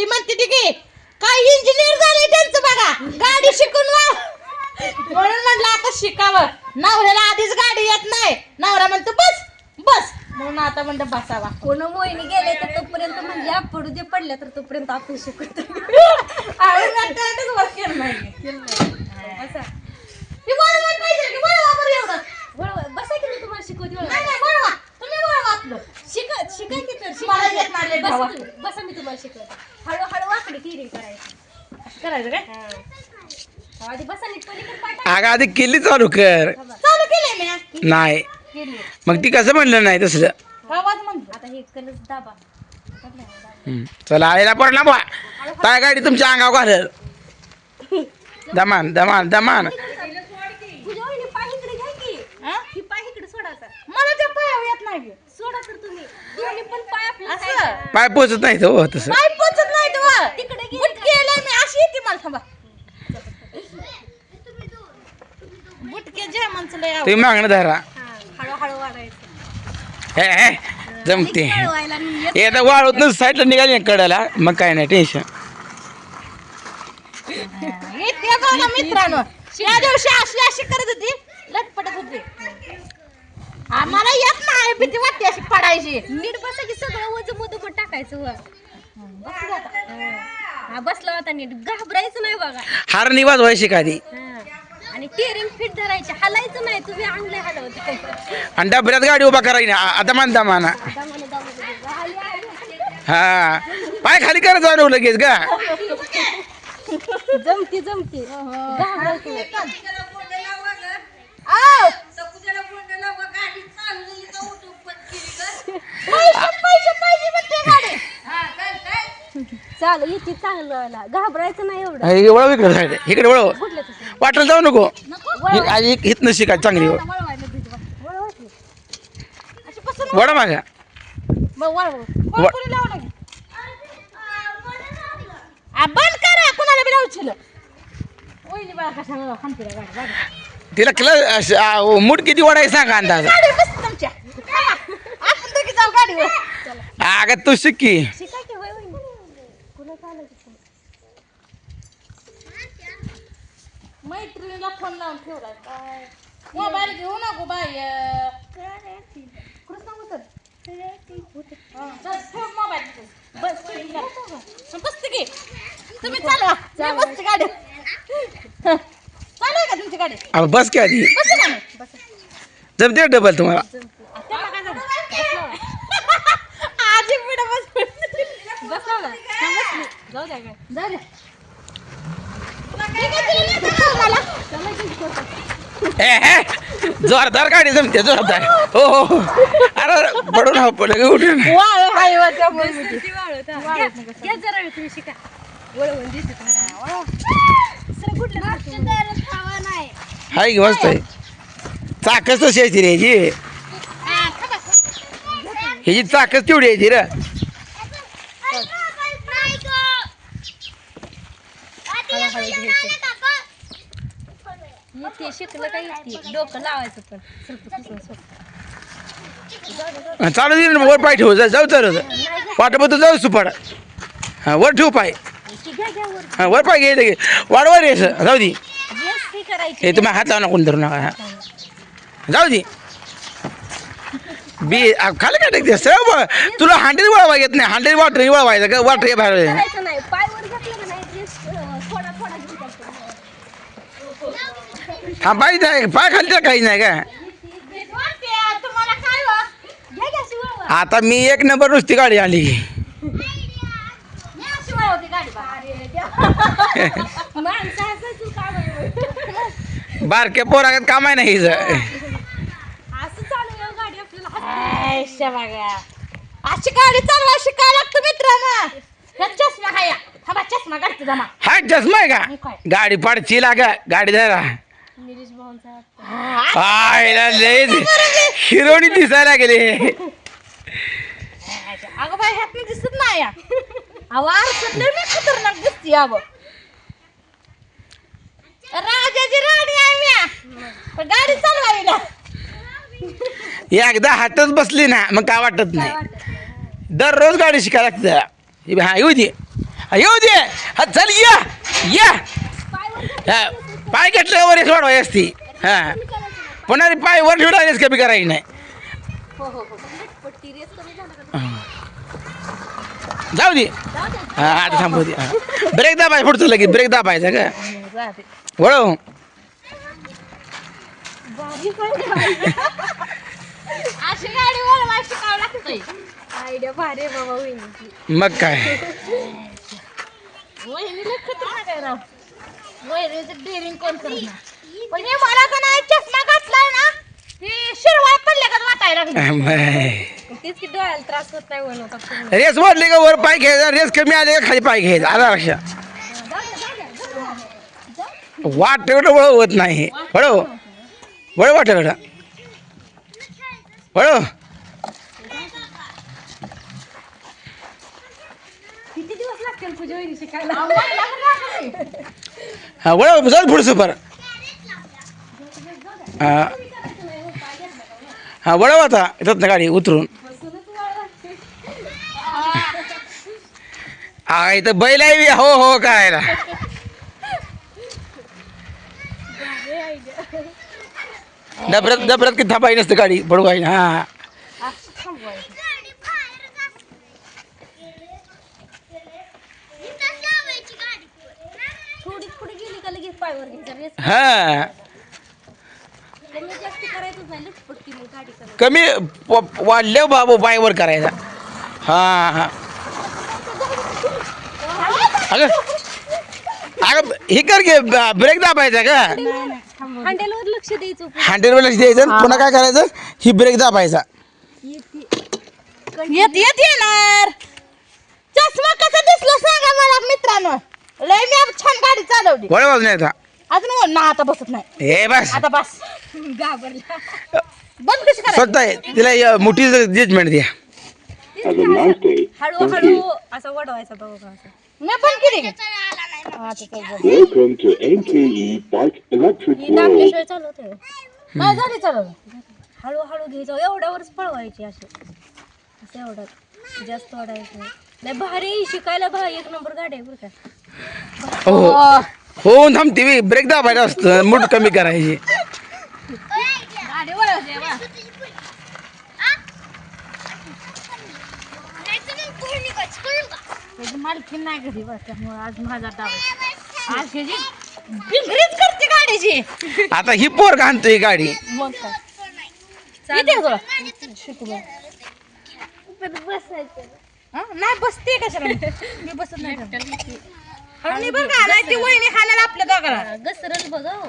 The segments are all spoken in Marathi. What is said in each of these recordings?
ती म्हणते ती की काय इंजिनियर झालंय त्यांचं बघा गाडी शिकून म्हणून म्हटलं आता शिकावं नवऱ्याला आधीच गाडी येत नाही नवरा म्हणतो बस बस म्हणून आता म्हणलं बसावा कोण मोहिनी गेले तर तोपर्यंत म्हणजे पडू दे पडल्या तर तोपर्यंत आपण शिकतो बसा की मी तुम्हाला शिकवते बसा मी तुम्हाला शिकवते हळूहळू वाकडी टिरी करायचं काय आधी बसा नीट पलीकडे पाय अगं आधी केली चालू कर चालू केलंय मी नाही केली मग ती कसं म्हणलं नाही तसलं आवाज म्हणतो आता हे कलच दाबा चला आईला पडला बा काय गाडी तुमच्या अंगावर घालल दमान दमान दमान तुझ्या वहिनी पाय इकडे घ्या की ही पाय इकडे सोडायचा मला त्या पायावर येत नाही सोडा तर तुम्ही दोन्ही पण पाय आपल्या असं side. पाय पोचत नाही तो तसं पाय पोचत नाही तेव्हा तिकडे गेली बुटकी यायला मी अशी येते मला थांबा बुटके जे म्हणचं लय आवडतं. तुम्ही मागणं धरा हळूहळू वाढायचं हे जमते हळूवायला मी येत एकदा वाळूत साईडला निघाली कडाला मग काय नाही टेन्शन येते बघा मित्रांनो त्या दिवशी अशी अशी करत होती लटपटत होती आम्हाला येत नाही भीती वाटते अशी पडायची नीट बसा की सगळं वजन मधून टाकायचं वर हा बसला होता नीट घाबरायचं नाही बघा हार निवाज व्हायची एखादी आणि टिअरिंग फिट धरायचे हलायचं नाही तुम्ही आणलंय हलवत आणि डबऱ्यात गाडी उभा करायची ना आता मान दमाना हा पाय खाली करत जाऊ लगेच का जमती जमती घाबरायचं नाही. आव पैसे पाहिजे म्हणते गाडी चालू इथे चांगलं घाबरायचं नाही एवढं वळव इकडे साईड इकडे वळव कुठलं तसं वाटेल जाऊ नको हितनं शिकाय चांगली वळवायला भिजवा वळवायची अशी बसून वडा मागा मग कोणी लावलं की? बंद करा कुणाला बी लावशील वहिनी बाळा कशाला खांतीला गाडी गाडी तिला क्लच मूठ किती वडाय सांगा अंदाज गाडी बस तुमच्या आपण दोघी जाऊ गाडीवर अगं तू शिक्की शिकायची होय वहिनी कुणा चालायचं मैत्रिणीला फोन लावून ठेवलाय काय मोबाईल घेऊ नको बाई कृष्ण उतर ठेव मोबाईल बसते की तुम्ही चालवा मी बसते गाडी चालू आहे का तुमची गाडी अहो बस की आधी बसते का नाही जमते डबल तुम्हाला त्याला काय झालं? आजी पुढे बस बसला ना जाऊ द्या काय जाऊ द्या ठीक आहे, तुला नाही जायचं मला. जोरदार गाडी जमते जोरदार हो हो अरे पडून हा पडलं उठून वाळ हाय वा त्यामुळे या जरा वेळ तुम्ही शिका वळवून दिसत सर कुठलं नाही हाय की मस्त आहे चाकच तशी यायची रे ह्याची चाकच तेवढी यायची रे ते शिकलं काय डोकं लावायचं पण चालू दे ना वर पाय ठेवू जाऊ चालू पाठबद्दल जाऊ सुपाड हा वर ठेवू पाय हा वर पाय घे वाढवर यायचं जाऊ दे हे तुम्ही हात लावू कोण धरू नका हा जाऊ दे बी खाली काय टाकते सरळ तुला हांडेल वळवा येत नाही हांडेल वाटर वळवायचं का वाटर बाहेर नाही पाय वर घातलं का नाही थोडा थोडा घेऊन हा पाय पाय खाली तर काही नाही का तुम्हाला काय वा घ्या घ्या शिवा आता मी एक नंबर नुसती गाडी आली मी अशी वळवते गाडी बा. माणसं असायचं काम आहे बारक्या पोरागत काम आहे नाही हिचं असं चालू आहे गाडी आपल्याला आयशा बघा अशी गाडी चालवा शिकायला लागतं मित्रांनो ह्या चष्मा खाया हा बा चष्मा काढते जमा हा चष्मा आहे का गाडी पाडची लागा गाडी धरा निलेश भाऊंचा आयला लय हिरोनी दिसायला गेले अगं बाई ह्यात दिसत नाही या अहो आरसात लय मी खतरनाक दिसते अगं राजाची राणी आहे मी पण गाडी चालवावी ना एकदा हातच बसली ना मग काय वाटत नाही दररोज गाडी शिकायला लागते हा येऊ दे येऊ दे हा चल या या हा, पाय घेतल्यावर रेस वाढवाय असती हा पुन्हा रे पाय वर ठेवला रेस कमी करायची नाही हो हो हो पट्टी रेस कमी झाला का जाऊ दे हा आता थांबू दे ब्रेक दाबाय पुढचं लगेच ब्रेक दाबायचा का जाते. वळव अशी गाडी वळवाय शिकावं लागतंय. आयडिया भारी आहे बाबा वहिनीची. मग काय वहिनीला खतरनाक आहे राव. वहिनीचं डेअरिंग कोण करत नाही. पण हे मला का नाही चष्मा घातलाय ना ही शिरवाय पडल्या का वाटायला लागली. तेच की डोळ्याला त्रास होत नाही बनवतात तुम्ही. रेस वाढली का वर पाय घ्यायचा रेस कमी आले का खाली पाय घ्यायचा आला लक्षात वाट तेवढं वळव होत नाही वळव वळव वाट तेवढं वळव किती दिवस लागतील तुझ्या वहिनी शिकायला? हा वळव जाऊ पुढं सुपर हा हा वळव आता येतात ना गाडी उतरून हा इथं बैल आहे हो हो करायला डबरत डबरत की थांबाई नसते गाडी पडवाय हा थोडी पुढे गेली का लगेच पायवर घ्यायचा रेस हा कमी जास्त करायचंच नाही पट्टी मग गाडी करायची. कमी वाढल्या बाबू पायवर करायचा हा हा अगं अगं हे कर घे ब्रेक दाबायचा का हँडलवर लक्ष द्यायचं. हँडलवर लक्ष द्यायचं पुन्हा काय करायचं ही ब्रेक दाबायचा येत येत येणार. चष्मा कसा दिसला सांगा मला मित्रांनो. लय मी छान गाडी चालवली. वळवाच नाही आता अजून ना आता बसत नाही. हे बस आता बस घाबरला. बंद कशी करायची. स्वतः आहे तिला मोठी जजमेंट द्या हळूहळू असा वडवायचा बघा असं. मी पण केली. Welcome to NKE Bike Electric he World. दाबल्याशिवाय चालू होते. काय झाली चालवलं. हळूहळू घ्यायचं एवढ्यावरच पळवायची असे असं एवढं जास्त वाढायचं नाही. लय भारी शिकायला भारी एक नंबर गाडी आहे बरं का. हो हो थांबते मी ब्रेक दाबायला असतं मूड कमी करायची गाडी वळवते बा. त्याची मालकी नाही घरी बस त्यामुळे आज माझा डाव आज ह्याची बिंगरीच करते गाडीची. आता ही पोर घालतोय गाडी मग काय येते का तुला शिकू बघ. हा? नाही बसते कशाला मी बसत नाही हळूनी बरं का नाही ती वहिनी खाण्याला आपल्या दोघाला घसरत बघ हो.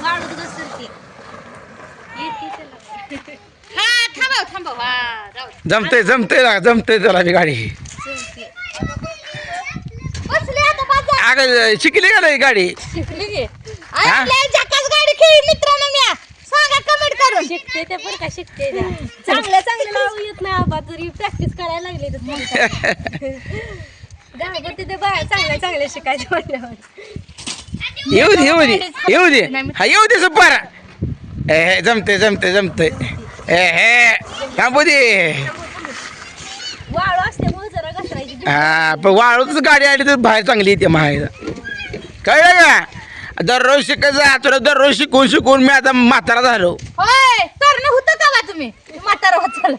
वाळूत घसरते येते त्याला. हा थांबव थांबव हा जाऊ दे. जमते चला मी गाडी बसले आता बाजा अगं शिकली का नाही गाडी शिकली की आपल्या जकाच गाडी खेळी मित्रांनो मी सांगा कमेंट करून. शिकते ते पण का शिकते त्या. चांगलं नाव येत नाही आबा तरी प्रॅक्टिस करायला लागली तर घाबरते ते बाहेर चांगलं शिकायचं म्हटल्यावर. येऊ दे हा येऊ दे सुपार ए जमते हे थांबू दे वाळू असल्यामुळे जरा घसरायची. हा पण वाळूच गाडी आली तर बाहेर चांगली येते माहेर कळलं का दररोज शिकायचं तुला दररोज शिकून मी आता म्हातारा झालो होय करणं होतं का तुम्ही म्हातारा होत